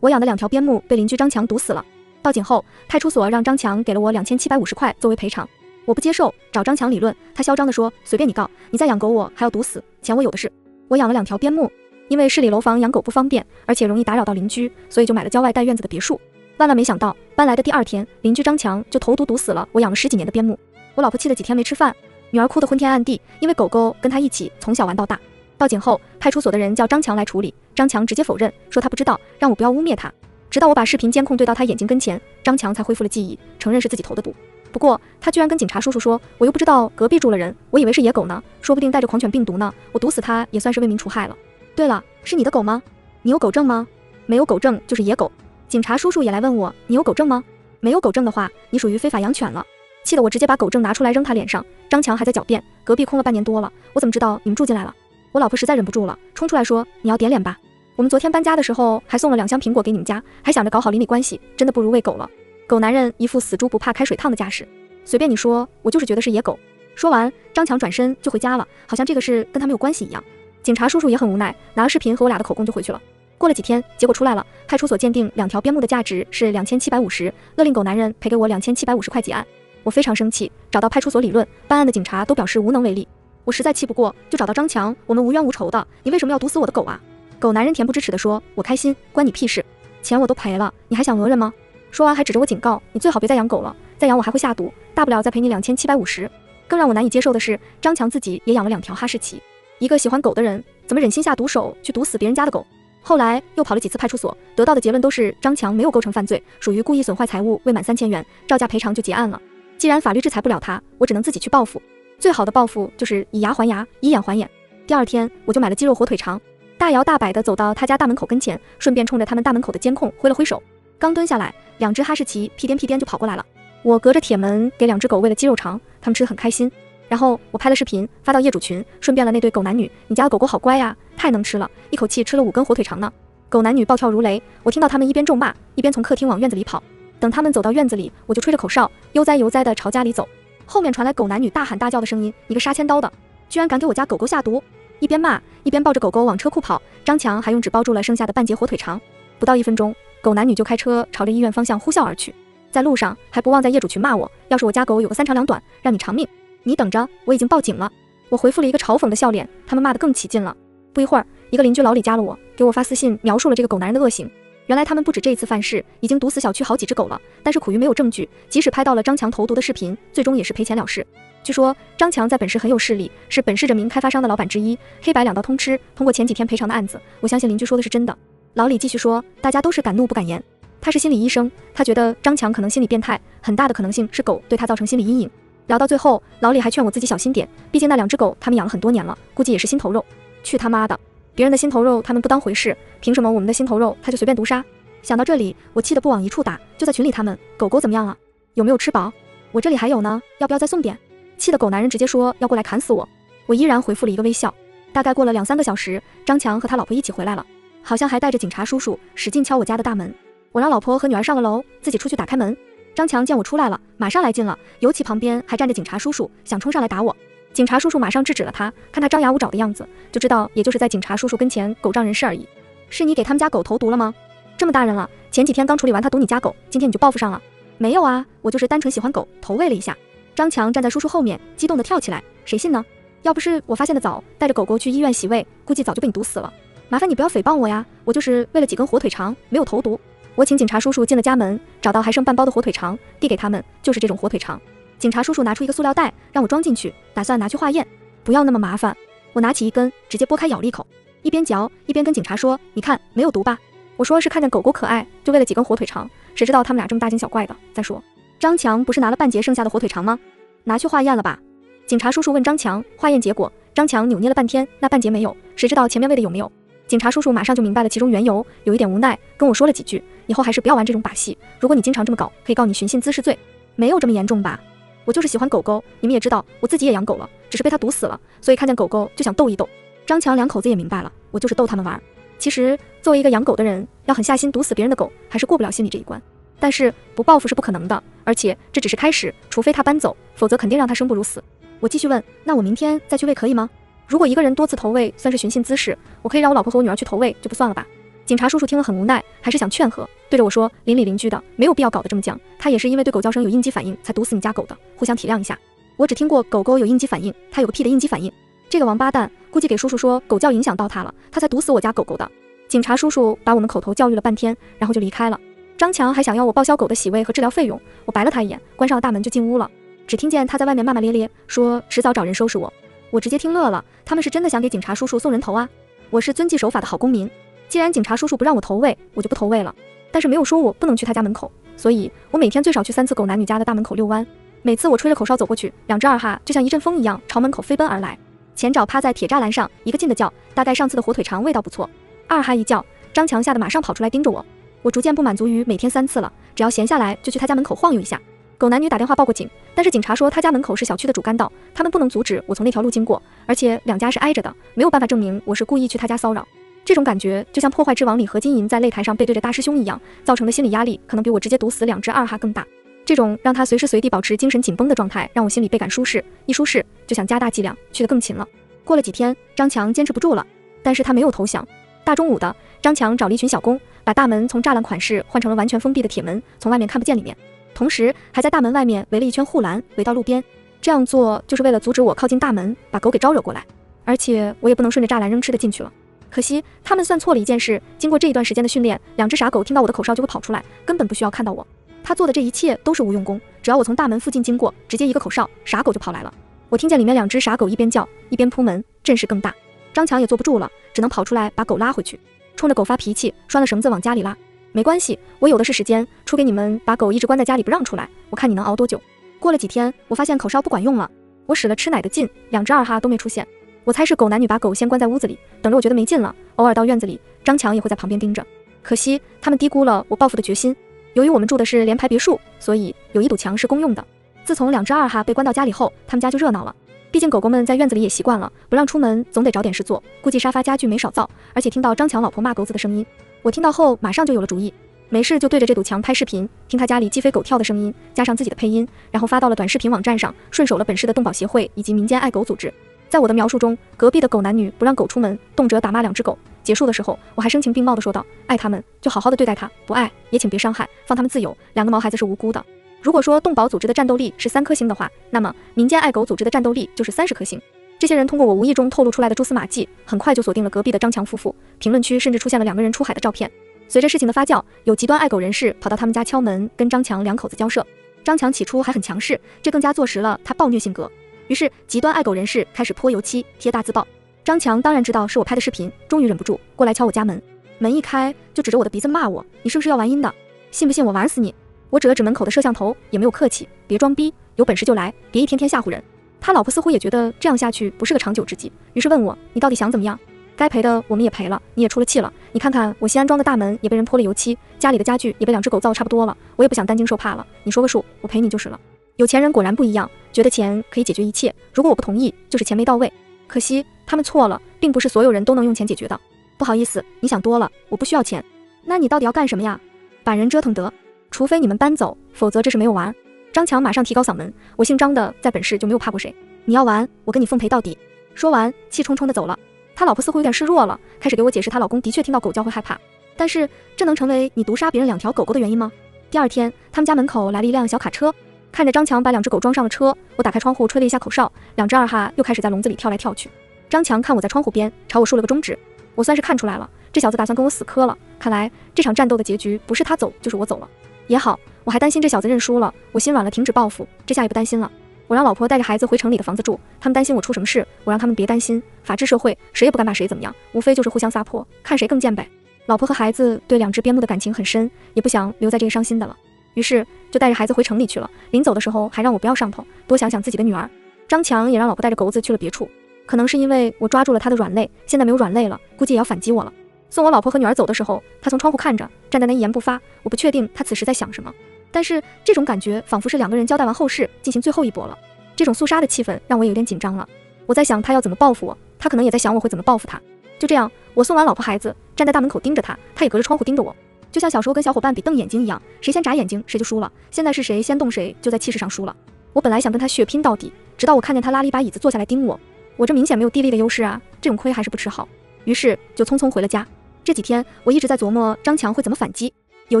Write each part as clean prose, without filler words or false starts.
我养的2条边牧被邻居张强毒死了。报警后，派出所让张强给了我2750块作为赔偿。我不接受，找张强理论，他嚣张地说：“随便你告，你再养狗我还要毒死，钱我有的是。”我养了2条边牧，因为市里楼房养狗不方便，而且容易打扰到邻居，所以就买了郊外带院子的别墅。万万没想到，搬来的第2天，邻居张强就投毒毒死了我养了10几年的边牧。我老婆气得几天没吃饭，女儿哭得昏天暗地，因为狗狗跟她一起从小玩到大。报警后，派出所的人叫张强来处理，张强直接否认，说他不知道，让我不要污蔑他。直到我把视频监控对到他眼睛跟前，张强才恢复了记忆，承认是自己投的毒。不过他居然跟警察叔叔说，我又不知道隔壁住了人，我以为是野狗呢，说不定带着狂犬病毒呢，我毒死他也算是为民除害了。对了，是你的狗吗？你有狗证吗？没有狗证就是野狗。警察叔叔也来问我，你有狗证吗？没有狗证的话，你属于非法养犬了。气得我直接把狗证拿出来扔他脸上。张强还在狡辩，隔壁空了半年多了，我怎么知道你们住进来了？我老婆实在忍不住了，冲出来说，你要点脸吧。我们昨天搬家的时候还送了2箱苹果给你们家，还想着搞好邻里关系，真的不如喂狗了。狗男人一副死猪不怕开水烫的架势，随便你说，我就是觉得是野狗。说完，张强转身就回家了，好像这个事跟他没有关系一样。警察叔叔也很无奈，拿了视频和我俩的口供就回去了。过了几天，结果出来了，派出所鉴定2条边牧的价值是2750，勒令狗男人赔给我2750块结案。我非常生气，找到派出所理论，办案的警察都表示无能为力。我实在气不过，就找到张强，我们无冤无仇的，你为什么要毒死我的狗啊？狗男人恬不知耻地说，我开心，关你屁事，钱我都赔了，你还想讹人吗？说完还指着我警告，你最好别再养狗了，再养我还会下毒，大不了再赔你2750。更让我难以接受的是，张强自己也养了2条哈士奇，一个喜欢狗的人怎么忍心下毒手去毒死别人家的狗？后来又跑了几次派出所，得到的结论都是张强没有构成犯罪，属于故意损坏财物，未满3000元，照价赔偿就结案了。既然法律制裁不了他，我只能自己去报复。最好的报复就是以牙还牙，以眼还眼。第2天我就买了鸡肉火腿肠，大摇大摆地走到他家大门口跟前，顺便冲着他们大门口的监控挥了挥手。刚蹲下来，2只哈士奇屁颠屁颠就跑过来了。我隔着铁门给2只狗喂了鸡肉肠，它们吃得很开心。然后我拍了视频发到业主群，顺便了那对狗男女，你家的狗狗好乖呀，太能吃了，一口气吃了5根火腿肠呢。狗男女暴跳如雷，我听到他们一边咒骂，一边从客厅往院子里跑。等他们走到院子里，我就吹着口哨，悠哉悠哉地朝家里走。后面传来狗男女大喊大叫的声音，你个杀千刀的，居然敢给我家狗狗下毒！一边骂一边抱着狗狗往车库跑，张强还用纸包住了剩下的半截火腿肠。不到1分钟，狗男女就开车朝着医院方向呼啸而去，在路上还不忘在业主群骂我，要是我家狗有个3长2短，让你偿命！你等着，我已经报警了。我回复了一个嘲讽的笑脸，他们骂得更起劲了。不一会儿，一个邻居老李加了我，给我发私信描述了这个狗男人的恶行。原来他们不止这一次犯事，已经毒死小区好几只狗了，但是苦于没有证据，即使拍到了张强投毒的视频，最终也是赔钱了事。据说张强在本市很有势力，是本市这名开发商的老板之一，黑白2道通吃。通过前几天赔偿的案子，我相信邻居说的是真的。老李继续说，大家都是敢怒不敢言。他是心理医生，他觉得张强可能心理变态，很大的可能性是狗对他造成心理阴影。聊到最后，老李还劝我自己小心点，毕竟那2只狗他们养了很多年了，估计也是心头肉。去他妈的！别人的心头肉他们不当回事，凭什么我们的心头肉他就随便毒杀？想到这里，我气得不往一处打，就在群里他们，狗狗怎么样了？有没有吃饱？我这里还有呢，要不要再送点？气得狗男人直接说要过来砍死我。我依然回复了一个微笑。大概过了2-3个小时，张强和他老婆一起回来了，好像还带着警察叔叔，使劲敲我家的大门。我让老婆和女儿上了楼，自己出去打开门。张强见我出来了，马上来劲了，尤其旁边还站着警察叔叔，想冲上来打我。警察叔叔马上制止了他，看他张牙舞爪的样子，就知道也就是在警察叔叔跟前狗仗人势而已。是你给他们家狗投毒了吗？这么大人了，前几天刚处理完他毒你家狗，今天你就报复上了？没有啊，我就是单纯喜欢狗，投喂了一下。张强站在叔叔后面，激动地跳起来，谁信呢？要不是我发现的早，带着狗狗去医院洗胃，估计早就被你毒死了。麻烦你不要诽谤我呀，我就是为了几根火腿肠，没有投毒。我请警察叔叔进了家门，找到还剩半包的火腿肠，递给他们，就是这种火腿肠。警察叔叔拿出一个塑料袋，让我装进去，打算拿去化验。不要那么麻烦。我拿起一根，直接剥开咬了一口，一边嚼一边跟警察说，你看没有毒吧？我说是看见狗狗可爱，就为了几根火腿肠，谁知道他们俩这么大惊小怪的。再说张强不是拿了半截剩下的火腿肠吗？拿去化验了吧？警察叔叔问张强化验结果，张强扭捏了半天，那半截没有，谁知道前面喂的有没有？警察叔叔马上就明白了其中缘由，有一点无奈，跟我说了几句，以后还是不要玩这种把戏，如果你经常这么搞，可以告你寻衅滋事罪。没有这么严重吧？我就是喜欢狗狗，你们也知道，我自己也养狗了，只是被它毒死了，所以看见狗狗就想斗一斗。张强2口子也明白了，我就是逗他们玩。其实作为一个养狗的人，要狠下心毒死别人的狗，还是过不了心里这一关。但是不报复是不可能的，而且这只是开始，除非他搬走，否则肯定让他生不如死。我继续问，那我明天再去喂可以吗？如果一个人多次投喂算是寻衅滋事，我可以让我老婆和我女儿去投喂，就不算了吧？警察叔叔听了很无奈，还是想劝和，对着我说：“邻里邻居的，没有必要搞得这么僵。他也是因为对狗叫声有应激反应才毒死你家狗的，互相体谅一下。”我只听过狗狗有应激反应，他有个屁的应激反应！这个王八蛋估计给叔叔说狗叫影响到他了，他才毒死我家狗狗的。警察叔叔把我们口头教育了半天，然后就离开了。张强还想要我报销狗的洗胃和治疗费用，我白了他一眼，关上了大门就进屋了。只听见他在外面骂骂咧咧，说迟早找人收拾我。我直接听乐了，他们是真的想给警察叔叔送人头啊！我是遵纪守法的好公民，既然警察叔叔不让我投喂，我就不投喂了。但是没有说我不能去他家门口，所以我每天最少去3次狗男女家的大门口遛弯。每次我吹着口哨走过去，2只二哈就像一阵风一样朝门口飞奔而来。前爪趴在铁栅栏上，一个劲的叫，大概上次的火腿肠味道不错。二哈一叫，张强吓得马上跑出来盯着我。我逐渐不满足于每天3次了，只要闲下来就去他家门口晃悠一下。狗男女打电话报过警，但是警察说他家门口是小区的主干道，他们不能阻止我从那条路经过，而且2家是挨着的，没有办法证明我是故意去他家骚扰。这种感觉就像破坏之王里何金银在擂台上背对着大师兄一样，造成的心理压力可能比我直接毒死2只二哈更大。这种让他随时随地保持精神紧绷的状态，让我心里倍感舒适，一舒适就想加大剂量，去得更勤了。过了几天，张强坚持不住了，但是他没有投降。大中午的，张强找了一群小工，把大门从栅栏款式换成了完全封闭的铁门，从外面看不见里面，同时还在大门外面围了一圈护栏，围到路边。这样做就是为了阻止我靠近大门，把狗给招惹过来，而且我也不能顺着栅栏扔吃的进去了。可惜他们算错了一件事，经过这一段时间的训练，2只傻狗听到我的口哨就会跑出来，根本不需要看到我。他做的这一切都是无用功，只要我从大门附近经过，直接一个口哨，傻狗就跑来了。我听见里面2只傻狗一边叫一边扑门，阵势更大。张强也坐不住了，只能跑出来把狗拉回去，冲着狗发脾气，拴了绳子往家里拉。没关系，我有的是时间，出给你们把狗一直关在家里不让出来，我看你能熬多久。过了几天，我发现口哨不管用了，我使了吃奶的劲，2只二哈都没出现。我猜是狗男女把狗先关在屋子里，等着我觉得没劲了，偶尔到院子里，张强也会在旁边盯着。可惜他们低估了我报复的决心。由于我们住的是联排别墅，所以有一堵墙是公用的。自从2只二哈被关到家里后，他们家就热闹了。毕竟狗狗们在院子里也习惯了，不让出门总得找点事做，估计沙发家具没少造，而且听到张强老婆骂狗子的声音，我听到后马上就有了主意。没事就对着这堵墙拍视频，听他家里鸡飞狗跳的声音，加上自己的配音，然后发到了短视频网站上，顺手了本市的动保协会以及民间爱狗组织。在我的描述中，隔壁的狗男女不让狗出门，动辄打骂2只狗。结束的时候，我还声情并茂地说道：“爱他们就好好的对待他，不爱也请别伤害，放他们自由，2个毛孩子是无辜的。”如果说动保组织的战斗力是3颗星的话，那么民间爱狗组织的战斗力就是30颗星。这些人通过我无意中透露出来的蛛丝马迹，很快就锁定了隔壁的张强夫妇，评论区甚至出现了2个人出海的照片。随着事情的发酵，有极端爱狗人士跑到他们家敲门，跟张强2口子交涉。张强起初还很强势，这更加坐实了他暴虐性格。于是极端爱狗人士开始泼油漆、贴大字报。张强当然知道是我拍的视频，终于忍不住过来敲我家门。门一开就指着我的鼻子骂我：“你是不是要玩阴的？信不信我玩死你？”我指了指门口的摄像头，也没有客气：“别装逼，有本事就来，别一天天吓唬人。”他老婆似乎也觉得这样下去不是个长久之计，于是问我：“你到底想怎么样？该赔的我们也赔了，你也出了气了。你看看我新安装的大门也被人泼了油漆，家里的家具也被2只狗造得差不多了，我也不想担惊受怕了。你说个数，我赔你就是了。”有钱人果然不一样，觉得钱可以解决一切，如果我不同意，就是钱没到位。可惜他们错了，并不是所有人都能用钱解决的。不好意思，你想多了，我不需要钱。那你到底要干什么呀？把人折腾得，除非你们搬走，否则这事没有完。张强马上提高嗓门，我姓张的在本市就没有怕过谁，你要玩，我跟你奉陪到底。说完，气冲冲地走了。他老婆似乎有点示弱了，开始给我解释她老公的确听到狗叫会害怕，但是这能成为你毒杀别人2条狗狗的原因吗？第2天，他们家门口来了一辆小卡车，看着张强把2只狗装上了车，我打开窗户吹了一下口哨，2只二哈又开始在笼子里跳来跳去。张强看我在窗户边，朝我竖了个中指。我算是看出来了，这小子打算跟我死磕了。看来这场战斗的结局不是他走就是我走了。也好，我还担心这小子认输了，我心软了，停止报复，这下也不担心了。我让老婆带着孩子回城里的房子住，他们担心我出什么事，我让他们别担心。法治社会，谁也不敢把谁怎么样，无非就是互相撒泼，看谁更贱呗。老婆和孩子对2只边牧的感情很深，也不想留在这个伤心的了，于是就带着孩子回城里去了。临走的时候还让我不要上头，多想想自己的女儿。张强也让老婆带着狗子去了别处，可能是因为我抓住了他的软肋，现在没有软肋了，估计也要反击我了。送我老婆和女儿走的时候，他从窗户看着，站在那一言不发，我不确定他此时在想什么，但是这种感觉仿佛是2个人交代完后事，进行最后一搏了。这种肃杀的气氛让我有点紧张了。我在想他要怎么报复我，他可能也在想我会怎么报复他。就这样，我送完老婆孩子，站在大门口盯着他，他也隔着窗户盯着我，就像小时候跟小伙伴比瞪眼睛一样，谁先眨眼睛谁就输了。现在是谁先动谁就在气势上输了。我本来想跟他血拼到底，直到我看见他拉了一把椅子坐下来盯我，我这明显没有地利的优势啊，这种亏还是不吃好，于是就匆匆回了家。这几天我一直在琢磨张强会怎么反击，有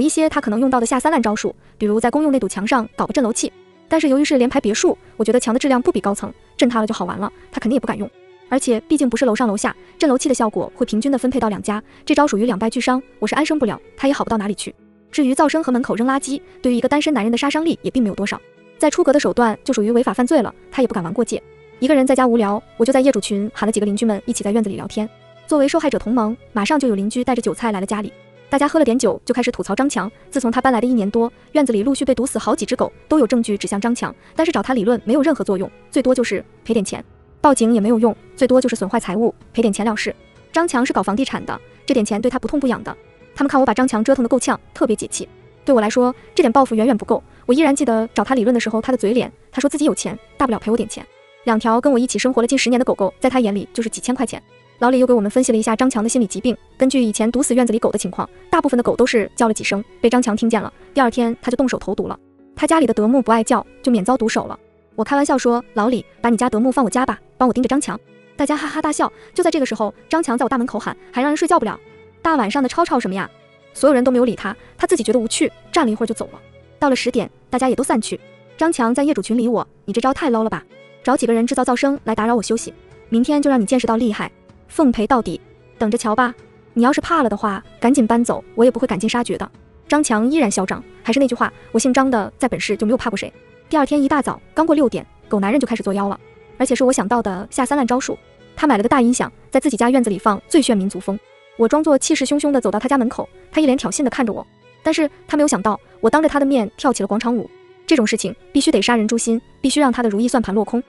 一些他可能用到的下三滥招数，比如在公用那堵墙上搞个震楼器。但是由于是联排别墅，我觉得墙的质量不比高层，震塌了就好完了，他肯定也不敢用。而且毕竟不是楼上楼下，震楼器的效果会平均的分配到两家，这招属于两败俱伤，我是安生不了，他也好不到哪里去。至于噪声和门口扔垃圾，对于一个单身男人的杀伤力也并没有多少，在出格的手段就属于违法犯罪了，他也不敢玩过界。一个人在家无聊，我就在业主群喊了几个邻居们一起在院子里聊天。作为受害者同盟，马上就有邻居带着韭菜来了家里，大家喝了点酒就开始吐槽张强。自从他搬来的1年多，院子里陆续被毒死好几只狗，都有证据指向张强，但是找他理论没有任何作用，最多就是赔点钱，报警也没有用，最多就是损坏财物，赔点钱了事。张强是搞房地产的，这点钱对他不痛不痒的。他们看我把张强折腾得够呛，特别解气。对我来说，这点报复远远不够。我依然记得找他理论的时候他的嘴脸，他说自己有钱，大不了赔我点钱。2条跟我一起生活了近10年的狗狗，在他眼里就是几千块钱。老李又给我们分析了一下张强的心理疾病，根据以前毒死院子里狗的情况，大部分的狗都是叫了几声，被张强听见了，第2天他就动手投毒了。他家里的德牧不爱叫，就免遭毒手了。我开玩笑说，老李，把你家德牧放我家吧，帮我盯着张强。大家哈哈大笑。就在这个时候，张强在我大门口喊，还让人睡觉不了，大晚上的吵什么呀？所有人都没有理他，他自己觉得无趣，站了一会儿就走了。到了10点，大家也都散去。张强在业主群里我，你这招太 low 了吧，找几个人制造噪声来打扰我休息，明天就让你见识到厉害，奉陪到底，等着瞧吧。你要是怕了的话，赶紧搬走，我也不会赶尽杀绝的。张强依然嚣张，还是那句话，我姓张的，在本市就没有怕过谁。第2天一大早，刚过6点，狗男人就开始作妖了，而且是我想到的下三滥招数。他买了个大音响，在自己家院子里放最炫民族风。我装作气势汹汹地走到他家门口，他一脸挑衅地看着我，但是他没有想到，我当着他的面跳起了广场舞。这种事情必须得杀人诛心，必须让他的如意算盘落空。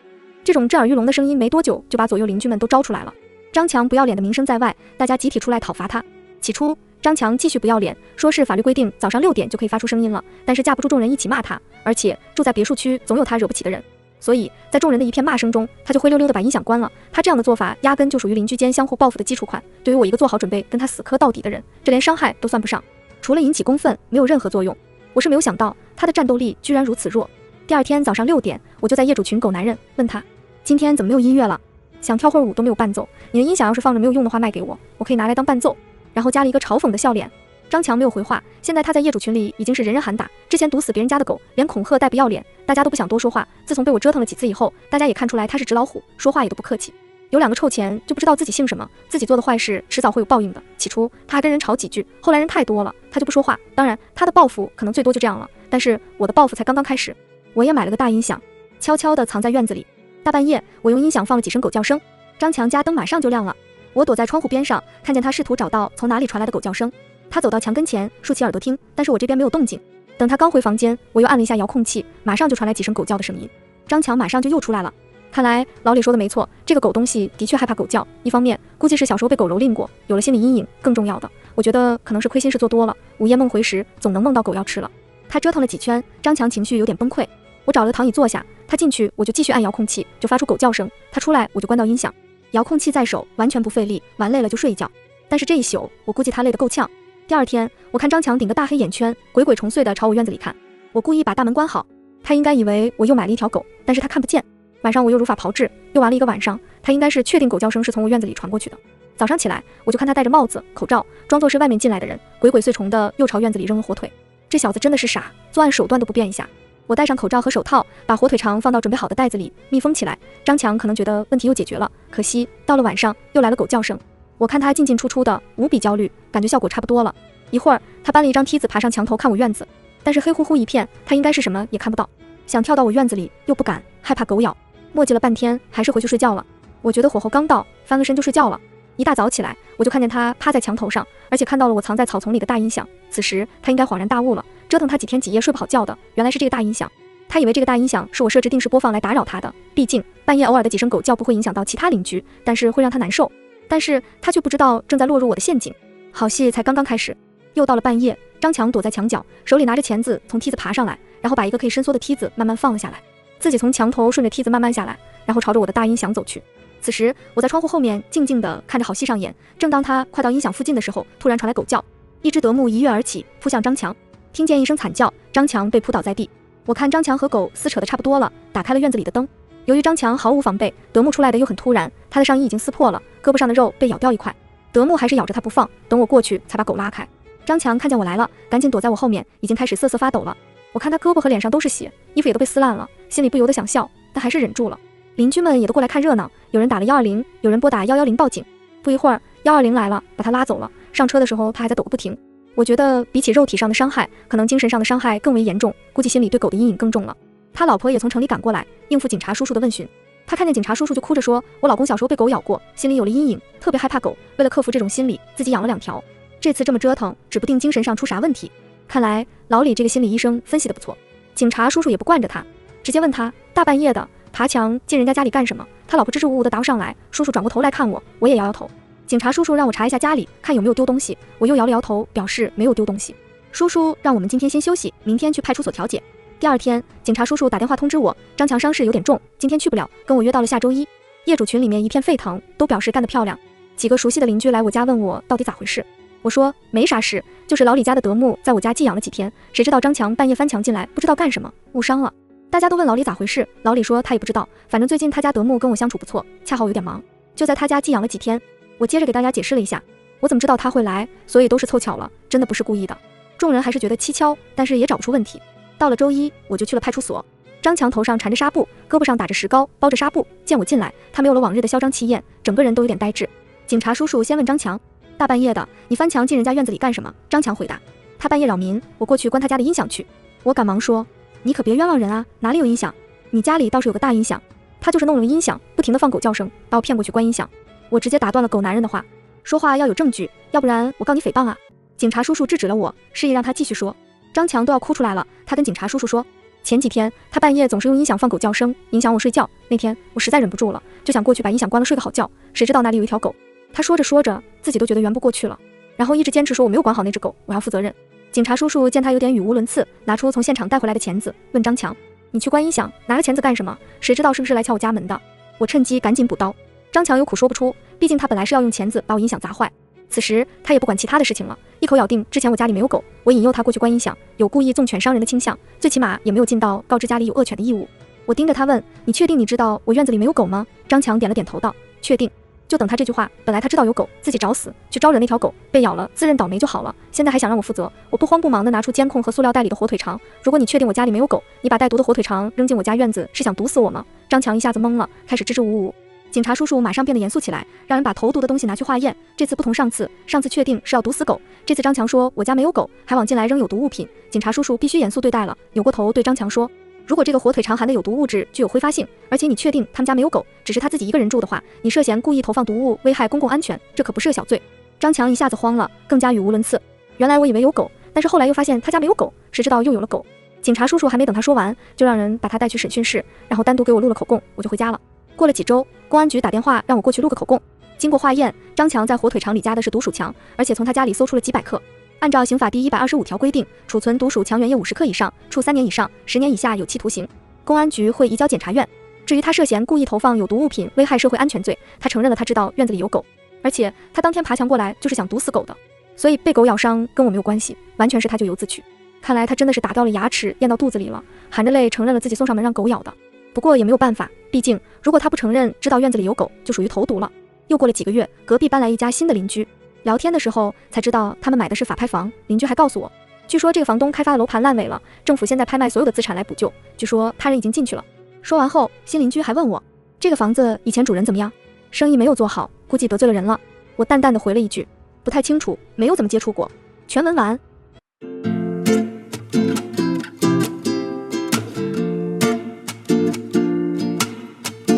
这种震耳欲聋的声音没多久就把左右邻居们都招出来了。张强不要脸的名声在外，大家集体出来讨伐他。起初张强继续不要脸，说是法律规定早上6点就可以发出声音了，但是架不住众人一起骂他，而且住在别墅区总有他惹不起的人，所以在众人的一片骂声中，他就灰溜溜地把音响关了。他这样的做法压根就属于邻居间相互报复的基础款，对于我一个做好准备跟他死磕到底的人，这连伤害都算不上，除了引起公愤没有任何作用。我是没有想到他的战斗力居然如此弱。第2天早上6点，我就在业主群狗男人问他，今天怎么没有音乐了？想跳会儿舞都没有伴奏，你的音响要是放着没有用的话卖给我，我可以拿来当伴奏。然后加了一个嘲讽的笑脸。张强没有回话，现在他在业主群里已经是人人喊打，之前毒死别人家的狗，连恐吓带不要脸，大家都不想多说话。自从被我折腾了几次以后，大家也看出来他是纸老虎，说话也都不客气。有2个臭钱就不知道自己姓什么，自己做的坏事迟早会有报应的。起初他还跟人吵几句，后来人太多了，他就不说话。当然他的报复可能最多就这样了，但是我的报复才刚刚开始。我也买了个大音响，悄悄地藏在院子里。大半夜我用音响放了几声狗叫声，张强家灯马上就亮了。我躲在窗户边上，看见他试图找到从哪里传来的狗叫声。他走到墙跟前，竖起耳朵听，但是我这边没有动静。等他刚回房间，我又按了一下遥控器，马上就传来几声狗叫的声音。张强马上就又出来了。看来老李说的没错，这个狗东西的确害怕狗叫。一方面估计是小时候被狗蹂躏过，有了心理阴影，更重要的，我觉得可能是亏心事做多了，午夜梦回时总能梦到狗要吃了。他折腾了几圈，张强情绪有点崩溃。我找了个躺椅坐下，他进去我就继续按遥控器，就发出狗叫声。他出来我就关掉音响，遥控器在手，完全不费力，玩累了就睡一觉。但是这一宿我估计他累得够呛。第2天，我看张强顶个大黑眼圈，鬼鬼祟祟地朝我院子里看。我故意把大门关好，他应该以为我又买了一条狗，但是他看不见。晚上我又如法炮制，又玩了一个晚上，他应该是确定狗叫声是从我院子里传过去的。早上起来，我就看他戴着帽子、口罩，装作是外面进来的人，鬼鬼祟祟的又朝院子里扔了火腿。这小子真的是傻，作案手段都不变一下。我戴上口罩和手套，把火腿肠放到准备好的袋子里，密封起来。张强可能觉得问题又解决了，可惜到了晚上又来了狗叫声。我看他进进出出的，无比焦虑，感觉效果差不多了。一会儿，他搬了一张梯子爬上墙头看我院子，但是黑乎乎一片，他应该是什么也看不到。想跳到我院子里又不敢，害怕狗咬，磨叽了半天，还是回去睡觉了。我觉得火候刚到，翻个身就睡觉了。一大早起来，我就看见他趴在墙头上，而且看到了我藏在草丛里的大音响。此时他应该恍然大悟了，折腾他几天几夜睡不好觉的，原来是这个大音响。他以为这个大音响是我设置定时播放来打扰他的，毕竟半夜偶尔的几声狗叫不会影响到其他邻居，但是会让他难受。但是他却不知道正在落入我的陷阱。好戏才刚刚开始。又到了半夜，张强躲在墙角，手里拿着钳子从梯子爬上来，然后把一个可以伸缩的梯子慢慢放了下来，自己从墙头顺着梯子慢慢下来，然后朝着我的大音响走去。此时我在窗户后面静静地看着好戏上演。正当他快到音响附近的时候，突然传来狗叫，一只德牧一跃而起扑向张强。听见一声惨叫，张强被扑倒在地。我看张强和狗撕扯得差不多了，打开了院子里的灯。由于张强毫无防备，德牧出来的又很突然，他的上衣已经撕破了，胳膊上的肉被咬掉一块。德牧还是咬着它不放，等我过去才把狗拉开。张强看见我来了，赶紧躲在我后面，已经开始瑟瑟发抖了。我看他胳膊和脸上都是血，衣服也都被撕烂了，心里不由得想笑，但还是忍住了。邻居们也都过来看热闹，有人打了120，有人拨打110报警。不一会儿，120来了，把他拉走了。上车的时候他还在抖个不停。我觉得比起肉体上的伤害，可能精神上的伤害更为严重，估计心里对狗的阴影更重了。他老婆也从城里赶过来，应付警察叔叔的问询。他看见警察叔叔就哭着说，我老公小时候被狗咬过，心里有了阴影，特别害怕狗，为了克服这种心理，自己养了2条。这次这么折腾，指不定精神上出啥问题。看来老李这个心理医生分析的不错。警察叔叔也不惯着他，直接问他，大半夜的爬墙进人家家里干什么？他老婆支支吾吾的答不上来。叔叔转过头来看我，我也摇摇头。警察叔叔让我查一下家里，看有没有丢东西，我又摇了摇头，表示没有丢东西。叔叔让我们今天先休息，明天去派出所调解。第2天，警察叔叔打电话通知我，张强伤势有点重，今天去不了，跟我约到了下周一。业主群里面一片沸腾，都表示干得漂亮。几个熟悉的邻居来我家问我到底咋回事，我说没啥事，就是老李家的德牧在我家寄养了几天，谁知道张强半夜翻墙进来，不知道干什么，误伤了。大家都问老李咋回事，老李说他也不知道，反正最近他家德牧跟我相处不错，恰好有点忙，就在他家寄养了几天。我接着给大家解释了一下，我怎么知道他会来，所以都是凑巧了，真的不是故意的。众人还是觉得蹊跷，但是也找不出问题。到了周一，我就去了派出所。张强头上缠着纱布，胳膊上打着石膏，包着纱布。见我进来，他没有了往日的嚣张气焰，整个人都有点呆滞。警察叔叔先问张强，大半夜的，你翻墙进人家院子里干什么？张强回答，他半夜扰民，我过去关他家的音响去。我赶忙说，你可别冤枉人啊，哪里有音响？你家里倒是有个大音响。他就是弄了个音响，不停地放狗叫声，把我骗过去关音响。我直接打断了狗男人的话，说话要有证据，要不然我告你诽谤啊！警察叔叔制止了我，示意让他继续说。张强都要哭出来了，他跟警察叔叔说，前几天他半夜总是用音响放狗叫声，影响我睡觉。那天我实在忍不住了，就想过去把音响关了睡个好觉，谁知道那里有一条狗。他说着说着，自己都觉得圆不过去了，然后一直坚持说我没有管好那只狗，我要负责任。警察叔叔见他有点语无伦次，拿出从现场带回来的钳子，问张强，你去关音响，拿着钳子干什么？谁知道是不是来敲我家门的？我趁机赶紧补刀。张强有苦说不出，毕竟他本来是要用钳子把我音响砸坏。此时他也不管其他的事情了，一口咬定之前我家里没有狗，我引诱他过去关音响，有故意纵犬伤人的倾向，最起码也没有尽到告知家里有恶犬的义务。我盯着他问，你确定你知道我院子里没有狗吗？张强点了点头道，确定。就等他这句话，本来他知道有狗，自己找死，去招惹那条狗，被咬了自认倒霉就好了，现在还想让我负责。我不慌不忙地拿出监控和塑料袋里的火腿肠，如果你确定我家里没有狗，你把带毒的火腿肠扔进我家院子是想毒死我吗？张强一下子懵了，开始支支吾吾。警察叔叔马上变得严肃起来，让人把投毒的东西拿去化验。这次不同上次，上次确定是要毒死狗，这次张强说我家没有狗，还往进来扔有毒物品。警察叔叔必须严肃对待了，扭过头对张强说，如果这个火腿肠含的有毒物质具有挥发性，而且你确定他们家没有狗，只是他自己一个人住的话，你涉嫌故意投放毒物危害公共安全，这可不是个小罪。张强一下子慌了，更加语无伦次。原来我以为有狗，但是后来又发现他家没有狗，谁知道又有了狗。警察叔叔还没等他说完，就让人把他带去审讯室，然后单独给我录了口供，我就回家了。过了几周，公安局打电话让我过去录个口供。经过化验，张强在火腿肠里加的是毒鼠强，而且从他家里搜出了几百克。按照刑法第125条规定，储存毒鼠强原液50克以上，处3年以上10年以下有期徒刑。公安局会移交检察院。至于他涉嫌故意投放有毒物品危害社会安全罪，他承认了他知道院子里有狗，而且他当天爬墙过来就是想毒死狗的，所以被狗咬伤跟我没有关系，完全是他咎由自取。看来他真的是打掉了牙齿咽到肚子里了，含着泪承认了自己送上门让狗咬的。不过也没有办法，毕竟如果他不承认知道院子里有狗，就属于投毒了。又过了几个月，隔壁搬来一家新的邻居，聊天的时候才知道他们买的是法拍房。邻居还告诉我，据说这个房东开发的楼盘烂尾了，政府现在拍卖所有的资产来补救，据说他人已经进去了。说完后，新邻居还问我，这个房子以前主人怎么样？生意没有做好，估计得罪了人了。我淡淡的回了一句，不太清楚，没有怎么接触过。全文完。